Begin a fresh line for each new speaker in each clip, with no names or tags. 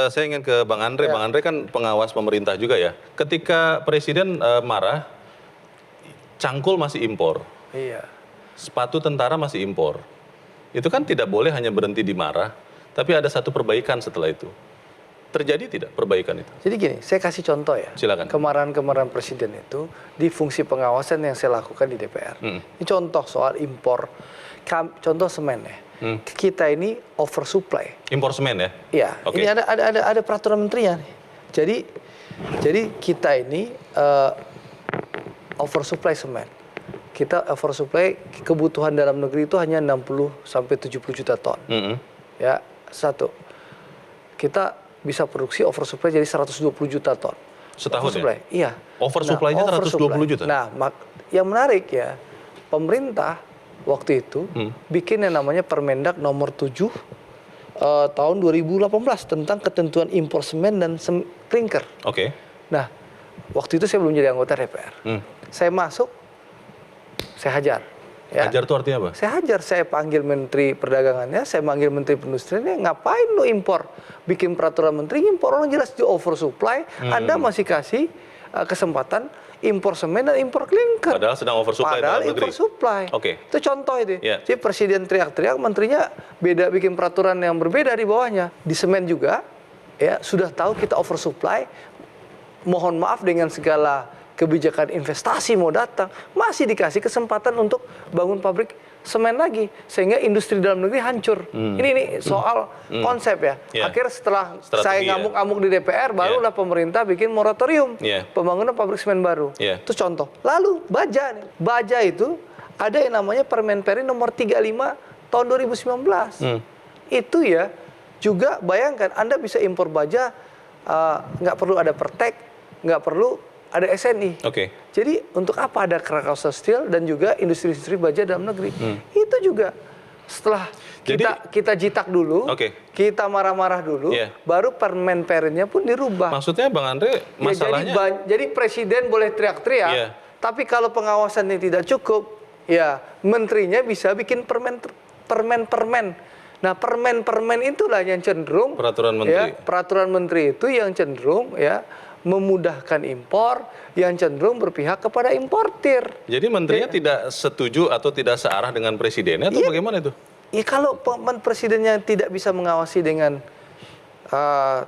Saya ingin ke Bang Andre.
Ya.
Bang Andre kan pengawas pemerintah juga ya. Ketika Presiden marah, cangkul masih impor,
Iya.
sepatu tentara masih impor. Itu kan tidak boleh hanya berhenti di marah, tapi ada satu perbaikan setelah itu. Terjadi tidak perbaikan itu?
Jadi gini, saya kasih contoh ya.
Silakan.
Kemarahan-kemarahan presiden itu di fungsi pengawasan yang saya lakukan di DPR. Ini contoh soal impor. Contoh semen ya. Kita ini oversupply.
Impor semen ya?
Iya.
Oke.
Ini ada peraturan menterinya nih. Jadi kita ini oversupply semen. Kita oversupply, kebutuhan dalam negeri itu hanya 60 sampai 70 juta ton. Ya, satu. Kita bisa produksi oversupply jadi 120 juta ton.
Setahun
oversupply.
ya?
Iya.
Oversupply-nya 120 juta?
Nah, yang menarik ya, pemerintah waktu itu bikin yang namanya Permendak nomor 7 tahun 2018 tentang ketentuan impor semen dan klinker.
Oke.
Nah, waktu itu saya belum jadi anggota DPR. Saya masuk, saya hajar. Ya.
Hajar itu artinya apa?
Saya hajar, saya panggil Menteri Perdagangannya, saya panggil Menteri Perindustriannya, ngapain lu impor? Bikin peraturan menteri, impor orang jelas di oversupply, Anda masih kasih kesempatan impor semen dan impor klinker.
Padahal sedang oversupply
Padahal
dalam negeri.
impor supply.
Oke.
Itu contoh itu.
Yeah.
Jadi Presiden teriak-teriak, menterinya beda, bikin peraturan yang berbeda di bawahnya. Di semen juga, ya sudah tahu kita oversupply, mohon maaf dengan segala kebijakan investasi mau datang, masih dikasih kesempatan untuk bangun pabrik semen lagi, sehingga industri dalam negeri hancur. Ini soal konsep ya. Akhirnya setelah saya ngamuk-ngamuk di DPR, barulah pemerintah bikin moratorium pembangunan pabrik semen baru. Itu contoh. Lalu baja nih. Baja itu ada yang namanya Permen Peri nomor 35 tahun 2019. Itu ya juga bayangkan Anda bisa impor baja, nggak perlu ada pertek, nggak perlu ada SNI.
Oke.
Jadi untuk apa ada Krakatau Steel dan juga industri-industri baja dalam negeri? Itu juga setelah kita jitak dulu, kita marah-marah dulu, baru Permen Perinnya pun dirubah.
Maksudnya Bang Andre, masalahnya...
Jadi presiden boleh teriak-teriak, tapi kalau pengawasannya tidak cukup, ya menterinya bisa bikin permen-permen. Nah, permen-permen itulah yang cenderung
peraturan menteri.
Ya, peraturan menteri itu yang cenderung ya memudahkan impor, yang cenderung berpihak kepada importir.
Jadi menterinya tidak setuju atau tidak searah dengan presidennya atau bagaimana itu?
Ya kalau presidennya tidak bisa mengawasi dengan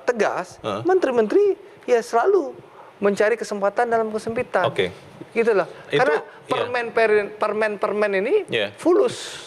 tegas, menteri-menteri ya selalu mencari kesempatan dalam kesempitan. Gitu loh. Karena permen-permen ini fulus.